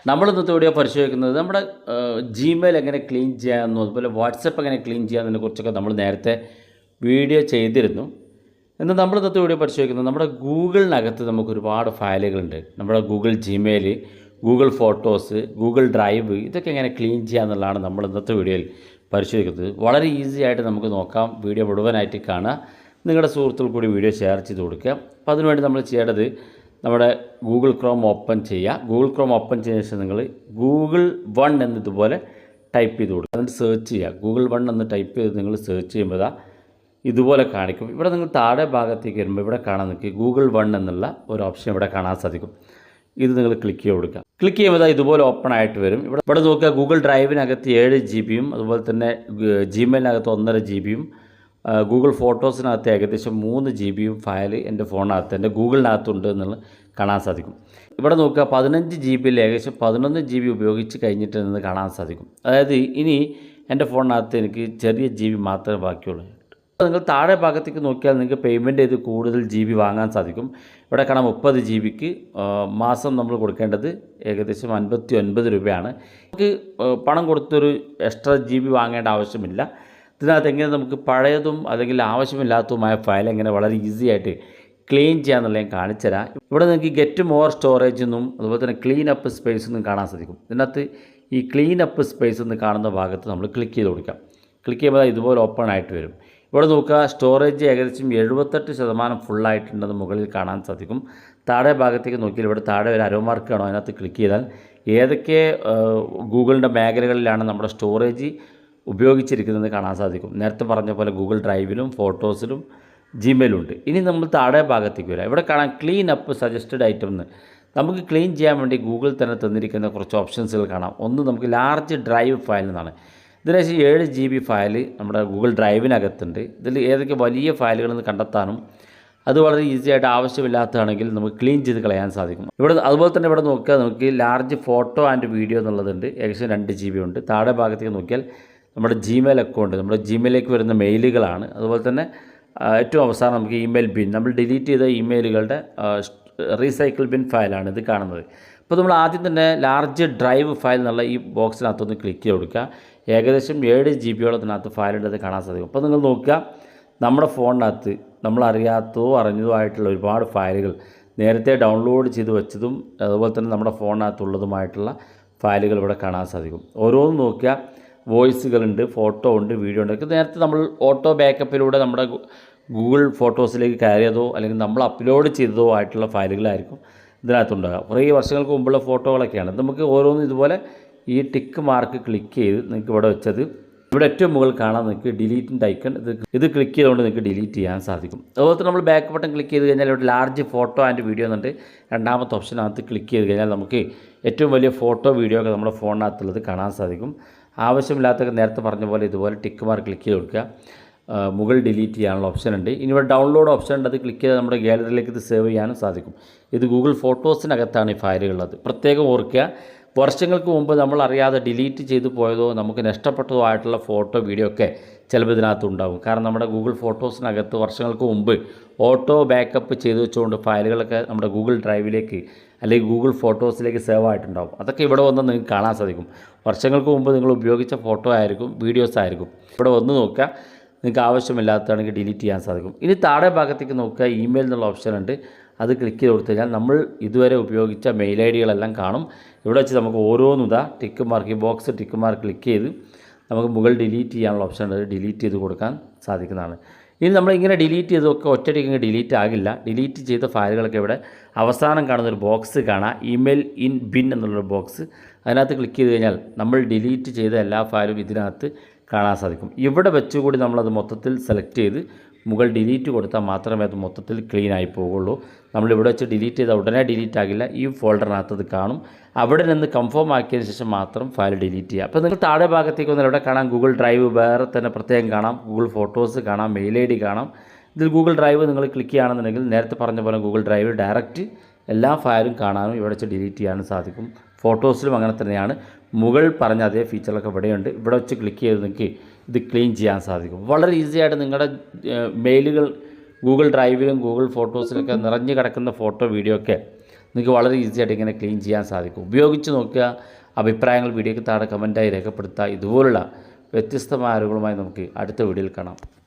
നമ്മൾ ഇന്നത്തെ വീഡിയോ പരിശോധിക്കുന്നത് നമ്മുടെ ജിമെയിൽ എങ്ങനെ ക്ലീൻ ചെയ്യാമെന്നും അതുപോലെ വാട്സപ്പ് എങ്ങനെ ക്ലീൻ ചെയ്യാമെന്നതിനെ കുറിച്ചൊക്കെ നമ്മൾ നേരത്തെ വീഡിയോ ചെയ്തിരുന്നു. എന്നാൽ നമ്മൾ ഇന്നത്തെ വീഡിയോ പരിശോധിക്കുന്നത് നമ്മുടെ ഗൂഗിളിനകത്ത് നമുക്ക് ഒരുപാട് ഫയലുകളുണ്ട്. നമ്മുടെ Google Gmail, Google photos, Google drive, ഇതൊക്കെ എങ്ങനെ ക്ലീൻ ചെയ്യാമെന്നുള്ളതാണ് നമ്മൾ ഇന്നത്തെ വീഡിയോയിൽ പരിശോധിക്കുന്നത്. വളരെ ഈസി ആയിട്ട് നമുക്ക് നോക്കാം. വീഡിയോ മുഴുവനായിട്ട് കാണുക, നിങ്ങളുടെ സുഹൃത്തുക്കൾ കൂടി വീഡിയോ ഷെയർ ചെയ്ത് കൊടുക്കുക. അപ്പോൾ അതിനുവേണ്ടി നമ്മൾ ചെയ്യേണ്ടത് നമ്മുടെ ഗൂഗിൾ ക്രോം ഓപ്പൺ ചെയ്യുക. ഗൂഗിൾ ക്രോം ഓപ്പൺ ചെയ്ത ശേഷം നിങ്ങൾ ഗൂഗിൾ 1 എന്നതുപോലെ ടൈപ്പ് ചെയ്ത് കൊടുക്കുക. എന്നിട്ട് സെർച്ച് ചെയ്യുക. ഗൂഗിൾ 1 എന്ന് ടൈപ്പ് ചെയ്ത് നിങ്ങൾ സെർച്ച് ചെയ്യുമ്പോൾ ഇതുപോലെ കാണിക്കും. ഇവിടെ നിങ്ങൾ താഴെ ഭാഗത്തേക്ക് വരുമ്പോൾ ഇവിടെ കാണാൻ നിങ്ങൾക്ക് ഗൂഗിൾ 1 എന്നുള്ള ഒരു ഓപ്ഷൻ ഇവിടെ കാണാൻ സാധിക്കും. ഇത് നിങ്ങൾ ക്ലിക്ക് ചെയ്ത് കൊടുക്കുക. ക്ലിക്ക് ചെയ്യുമ്പോൾ ഇതുപോലെ ഓപ്പൺ ആയിട്ട് വരും. ഇവിടെ നോക്കുക, ഗൂഗിൾ ഡ്രൈവിനകത്ത് 7 GB അതുപോലെ തന്നെ ജിമെയിലിനകത്ത് 1.5 GB ഗൂഗിൾ ഫോട്ടോസിനകത്ത് ഏകദേശം 3 GB ഫയൽ എൻ്റെ ഫോണിനകത്ത്, എൻ്റെ ഗൂഗിളിനകത്തുണ്ട് എന്നുള്ളത് കാണാൻ സാധിക്കും. ഇവിടെ നോക്കുക, 15 GB ഏകദേശം 11 GB ഉപയോഗിച്ച് കഴിഞ്ഞിട്ടെന്ന് കാണാൻ സാധിക്കും. അതായത് ഇനി എൻ്റെ ഫോണിനകത്ത് എനിക്ക് ചെറിയ GB മാത്രമേ ബാക്കിയുള്ളൂ. നിങ്ങൾ താഴെ ഭാഗത്തേക്ക് നോക്കിയാൽ നിങ്ങൾക്ക് പേയ്മെൻറ്റ് ചെയ്ത് കൂടുതൽ GB വാങ്ങാൻ സാധിക്കും. ഇവിടെ കാണാം 30 GBക്ക് മാസം നമ്മൾ കൊടുക്കേണ്ടത് ഏകദേശം 59 രൂപയാണ്. നമുക്ക് പണം കൊടുത്തൊരു എക്സ്ട്രാ GB വാങ്ങേണ്ട ആവശ്യമില്ല. ഇതിനകത്ത് എങ്ങനെ നമുക്ക് പഴയതും അല്ലെങ്കിൽ ആവശ്യമില്ലാത്തതുമായ ഫയൽ എങ്ങനെ വളരെ ഈസി ആയിട്ട് ക്ലീൻ ചെയ്യാമെന്നുള്ള ഞാൻ കാണിച്ചുതരാം. ഇവിടെ നിങ്ങൾക്ക് ഗെറ്റ് മോർ സ്റ്റോറേജ് എന്നും അതുപോലെ തന്നെ ക്ലീൻ അപ്പ് സ്പേസ് എന്നും കാണാൻ സാധിക്കും. ഇതിനകത്ത് ഈ ക്ലീൻ അപ്പ് സ്പേസ് എന്ന് കാണുന്ന ഭാഗത്ത് നമ്മൾ ക്ലിക്ക് ചെയ്ത് കൊടുക്കാം. ക്ലിക്ക് ചെയ്യുമ്പോൾ ഇതുപോലെ ഓപ്പൺ ആയിട്ട് വരും. ഇവിടെ നോക്കുക, സ്റ്റോറേജ് ഏകദേശം 78% ഫുള്ളായിട്ടുണ്ടെന്ന് മുകളിൽ കാണാൻ സാധിക്കും. താഴെ ഭാഗത്തേക്ക് നോക്കിയാൽ ഇവിടെ താഴെ ഒരു അരോ മാർക്ക് കാണും. അതിനകത്ത് ക്ലിക്ക് ചെയ്താൽ ഏതൊക്കെ ഗൂഗിളിൻ്റെ മേഖലകളിലാണ് നമ്മുടെ സ്റ്റോറേജ് ഉപയോഗിച്ചിരിക്കുന്നത് കാണാൻ സാധിക്കും. നേരത്തെ പറഞ്ഞ പോലെ ഗൂഗിൾ ഡ്രൈവിലും ഫോട്ടോസിലും ജിമെയിലും ഉണ്ട്. ഇനി നമ്മൾ താഴെ ഭാഗത്തേക്ക് വരാം. ഇവിടെ കാണാം ക്ലീൻ അപ്പ് സജസ്റ്റഡ് ഐറ്റം എന്ന്. നമുക്ക് ക്ലീൻ ചെയ്യാൻ വേണ്ടി ഗൂഗിൾ തന്നെ തന്നിരിക്കുന്ന കുറച്ച് ഓപ്ഷൻസുകൾ കാണാം. ഒന്ന് നമുക്ക് ലാർജ് ഡ്രൈവ് ഫയൽ എന്നാണ്. ഇതിനേശം 7 GB ഫയൽ നമ്മുടെ ഗൂഗിൾ ഡ്രൈവിനകത്തുണ്ട്. ഇതിൽ ഏതൊക്കെ വലിയ ഫയലുകളെന്ന് കണ്ടെത്താനും അത് വളരെ ഈസി ആയിട്ട് ആവശ്യമില്ലാത്തതാണെങ്കിൽ നമുക്ക് ക്ലീൻ ചെയ്ത് കളയാൻ സാധിക്കും. അതുപോലെ തന്നെ ഇവിടെ നോക്കുക, നമുക്ക് ലാർജ് ഫോട്ടോ ആൻഡ് വീഡിയോ എന്നുള്ളതുണ്ട്. ഏകദേശം 2 GB ഉണ്ട്. താഴെ ഭാഗത്തേക്ക് നോക്കിയാൽ നമ്മുടെ ജിമെയിൽ അക്കൗണ്ട്, നമ്മുടെ ജിമെയിലേക്ക് വരുന്ന മെയിലുകളാണ്. അതുപോലെ തന്നെ ഏറ്റവും അവസാനം നമുക്ക് ഇമെയിൽ ബിൻ, നമ്മൾ ഡിലീറ്റ് ചെയ്ത ഇമെയിലുകളുടെ റീസൈക്കിൾ ബിൻ ഫയലാണ് ഇത് കാണുന്നത്. അപ്പോൾ നമ്മൾ ആദ്യം തന്നെ ലാർജ് ഡ്രൈവ് ഫയൽ എന്നുള്ള ഈ ബോക്സിനകത്തൊന്ന് ക്ലിക്ക് ചെയ്ത് കൊടുക്കുക. ഏകദേശം 7 GB ഇതിനകത്ത് ഫയലുള്ളത് കാണാൻ സാധിക്കും. അപ്പോൾ നിങ്ങൾ നോക്കുക, നമ്മുടെ ഫോണിനകത്ത് നമ്മളറിയാത്തതോ അറിഞ്ഞതോ ആയിട്ടുള്ള ഒരുപാട് ഫയലുകൾ നേരത്തെ ഡൗൺലോഡ് ചെയ്ത് വെച്ചതും അതുപോലെ തന്നെ നമ്മുടെ ഫോണിനകത്തുള്ളതുമായിട്ടുള്ള ഫയലുകൾ ഇവിടെ കാണാൻ സാധിക്കും. ഓരോന്നും നോക്കുക, വോയിസുകളുണ്ട്, ഫോട്ടോ ഉണ്ട്, വീഡിയോ ഉണ്ട്. നേരത്തെ നമ്മൾ ഓട്ടോ ബാക്കപ്പിലൂടെ നമ്മുടെ ഗൂഗിൾ ഫോട്ടോസിലേക്ക് കയറിയതോ അല്ലെങ്കിൽ നമ്മൾ അപ്ലോഡ് ചെയ്തതോ ആയിട്ടുള്ള ഫയലുകളായിരിക്കും ഇതിനകത്തുണ്ടാകുക. കുറേ വർഷങ്ങൾക്ക് മുമ്പുള്ള ഫോട്ടോകളൊക്കെയാണ്. നമുക്ക് ഓരോന്നും ഇതുപോലെ ഈ ടിക്ക് മാർക്ക് ക്ലിക്ക് ചെയ്ത് നിങ്ങൾക്ക് ഇവിടെ വെച്ചത് ഇവിടെ ഏറ്റവും മുകളിൽ കാണാൻ നിങ്ങൾക്ക് ഡിലീറ്റിൻ്റെ ഐക്കൺ, ഇത് ക്ലിക്ക് ചെയ്തുകൊണ്ട് നിങ്ങൾക്ക് ഡിലീറ്റ് ചെയ്യാൻ സാധിക്കും. അതുപോലെ തന്നെ നമ്മൾ ബാക്ക് ബട്ടൺ ക്ലിക്ക് ചെയ്ത് കഴിഞ്ഞാൽ ഇവിടെ ലാർജ് ഫോട്ടോ ആൻഡ് വീഡിയോ എന്നുണ്ട്. രണ്ടാമത്തെ ഓപ്ഷനകത്ത് ക്ലിക്ക് ചെയ്ത് കഴിഞ്ഞാൽ നമുക്ക് ഏറ്റവും വലിയ ഫോട്ടോ വീഡിയോ ഒക്കെ നമ്മുടെ ഫോണിനകത്തുള്ളത് കാണാൻ സാധിക്കും. ആവശ്യമില്ലാത്തൊക്കെ നേരത്തെ പറഞ്ഞ പോലെ ഇതുപോലെ ടിക്ക് മാർക്ക് ക്ലിക്ക് ചെയ്ത് കൊടുക്കുക. മുകളിൽ ഡിലീറ്റ് ചെയ്യാനുള്ള ഓപ്ഷൻ ഉണ്ട്. ഇനി ഇവിടെ ഡൗൺലോഡ് ഓപ്ഷൻ ഉണ്ട്. അത് ക്ലിക്ക് ചെയ്താൽ നമ്മുടെ ഗാലറിയിലേക്ക് ഇത് സേവ് ചെയ്യാനും സാധിക്കും. ഇത് ഗൂഗിൾ ഫോട്ടോസിനകത്താണ് ഈ ഫയലുകളുള്ളത്. പ്രത്യേകം ഓർക്കുക, വർഷങ്ങൾക്ക് മുമ്പ് നമ്മൾ അറിയാതെ ഡിലീറ്റ് ചെയ്തു പോയതോ നമുക്ക് നഷ്ടപ്പെട്ടതോ ആയിട്ടുള്ള ഫോട്ടോ വീഡിയോ ഒക്കെ ചിലപ്പോൾ ഇതിനകത്ത് ഉണ്ടാകും. കാരണം നമ്മുടെ ഗൂഗിൾ ഫോട്ടോസിനകത്ത് വർഷങ്ങൾക്ക് മുമ്പ് ഓട്ടോ ബാക്കപ്പ് ചെയ്ത് വെച്ചുകൊണ്ട് ഫയലുകളൊക്കെ നമ്മുടെ ഗൂഗിൾ ഡ്രൈവിലേക്ക് അല്ലെങ്കിൽ ഗൂഗിൾ ഫോട്ടോസിലേക്ക് സേവ് ആയിട്ടുണ്ടാകും. അതൊക്കെ ഇവിടെ വന്ന് നിങ്ങൾക്ക് കാണാൻ സാധിക്കും. വർഷങ്ങൾക്ക് മുമ്പ് നിങ്ങൾ ഉപയോഗിച്ച ഫോട്ടോ ആയിരിക്കും, വീഡിയോസ് ആയിരിക്കും. ഇവിടെ വന്ന് നോക്കുക, നിങ്ങൾക്ക് ആവശ്യമില്ലാത്തതാണെങ്കിൽ ഡിലീറ്റ് ചെയ്യാൻ സാധിക്കും. ഇനി താഴെ ഭാഗത്തേക്ക് നോക്കുക, ഇമെയിൽ എന്നുള്ള ഓപ്ഷൻ ഉണ്ട്. അത് ക്ലിക്ക് ചെയ്ത് കൊടുത്തു കഴിഞ്ഞാൽ നമ്മൾ ഇതുവരെ ഉപയോഗിച്ച മെയിൽ ഐ ഡികളെല്ലാം കാണും. ഇവിടെ വെച്ച് നമുക്ക് ഓരോന്നും ടിക്ക് മാർക്ക്, ഈ ബോക്സ് ടിക്ക് മാർക്ക് ക്ലിക്ക് ചെയ്ത് നമുക്ക് മുകളിൽ ഡിലീറ്റ് ചെയ്യാനുള്ള ഓപ്ഷൻ ഉണ്ട്. ഡിലീറ്റ് ചെയ്ത് കൊടുക്കാൻ സാധിക്കുന്നതാണ്. ഇനി നമ്മളിങ്ങനെ ഡിലീറ്റ് ചെയ്തൊക്കെ ഒറ്റയടിക്ക് ഡിലീറ്റ് ആകില്ല. ഡിലീറ്റ് ചെയ്ത ഫയലുകളൊക്കെ ഇവിടെ അവസാനം കാണുന്നൊരു ബോക്സ് കാണാം, ഇമെയിൽ ഇൻ ബിൻ എന്നുള്ളൊരു ബോക്സ്. അതിനകത്ത് ക്ലിക്ക് ചെയ്ത് കഴിഞ്ഞാൽ നമ്മൾ ഡിലീറ്റ് ചെയ്ത എല്ലാ ഫയലും ഇതിനകത്ത് കാണാൻ സാധിക്കും. ഇവിടെ വെച്ചുകൂടി നമ്മളത് മൊത്തത്തിൽ സെലക്ട് ചെയ്ത് മുകൾ ഡിലീറ്റ് കൊടുത്താൽ മാത്രമേ അത് മൊത്തത്തിൽ ക്ലീൻ ആയി പോകുള്ളൂ. നമ്മളിവിടെ വെച്ച് ഡിലീറ്റ് ചെയ്താൽ ഉടനെ ഡിലീറ്റ് ആകില്ല. ഈ ഫോൾഡറിനകത്ത് അത് കാണും. അവിടെ നിന്ന് കൺഫേം ആക്കിയതിന് ശേഷം മാത്രം ഫയൽ ഡിലീറ്റ് ചെയ്യുക. അപ്പോൾ നിങ്ങൾ താഴെ ഭാഗത്തേക്ക് വന്നാൽ ഇവിടെ കാണാം ഗൂഗിൾ ഡ്രൈവ് വേറെ തന്നെ പ്രത്യേകം കാണാം, ഗൂഗിൾ ഫോട്ടോസ് കാണാം, മെയിൽ ഐ ഡി കാണാം. ഇതിൽ ഗൂഗിൾ ഡ്രൈവ് നിങ്ങൾ ക്ലിക്ക് ചെയ്യുകയാണെന്നുണ്ടെങ്കിൽ നേരത്തെ പറഞ്ഞ പോലെ ഗൂഗിൾ ഡ്രൈവ് ഡയറക്റ്റ് എല്ലാ ഫയലും കാണാനും ഇവിടെ വെച്ച് ഡിലീറ്റ് ചെയ്യാനും സാധിക്കും. ഫോട്ടോസിലും അങ്ങനെ തന്നെയാണ്. മുകളിൽ പറഞ്ഞ അതേ ഫീച്ചറൊക്കെ ഇവിടെയുണ്ട്. ഇവിടെ വെച്ച് ക്ലിക്ക് ചെയ്ത് നിങ്ങൾക്ക് ഇത് ക്ലീൻ ചെയ്യാൻ സാധിക്കും. വളരെ ഈസി ആയിട്ട് നിങ്ങളുടെ മെയിലുകൾ ഗൂഗിൾ ഡ്രൈവിലും ഗൂഗിൾ ഫോട്ടോസിലൊക്കെ നിറഞ്ഞു കിടക്കുന്ന ഫോട്ടോ വീഡിയോ ഒക്കെ നിങ്ങൾക്ക് വളരെ ഈസി ആയിട്ട് ഇങ്ങനെ ക്ലീൻ ചെയ്യാൻ സാധിക്കും. ഉപയോഗിച്ച് നോക്കുക. അഭിപ്രായങ്ങൾ വീഡിയോയ്ക്ക് താഴെ കമൻറ്റായി രേഖപ്പെടുത്തുക. ഇതുപോലുള്ള വ്യത്യസ്തമായ അറിവുകളുമായി നമുക്ക് അടുത്ത വീഡിയോയിൽ കാണാം.